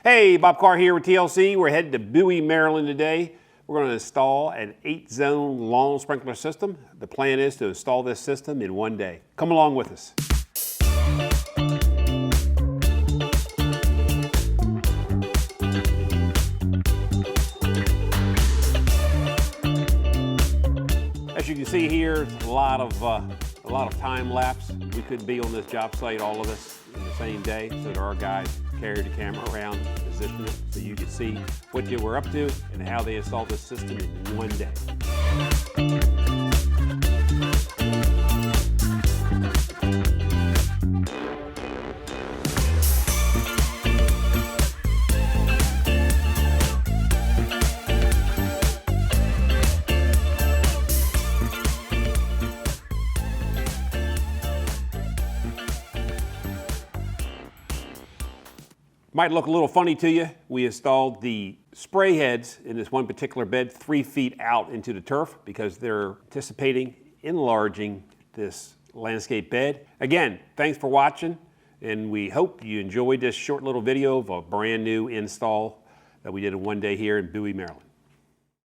Hey, Bob Carr here with TLC. We're headed to Bowie, Maryland today. We're going to install an 8-zone lawn sprinkler system. The plan is to install this system in one day. Come along with us. As you can see here, it's a lot of time lapse. We couldn't be on this job site, all of us, in the same day, so that our guys carried the camera around, positioned it, so you could see what they were up to and how they installed this system in one day. Might look a little funny to you. We installed the spray heads in this one particular bed 3 feet out into the turf because they're anticipating enlarging this landscape bed. Again, thanks for watching, and we hope you enjoyed this short little video of a brand new install that we did in one day here in Bowie, Maryland.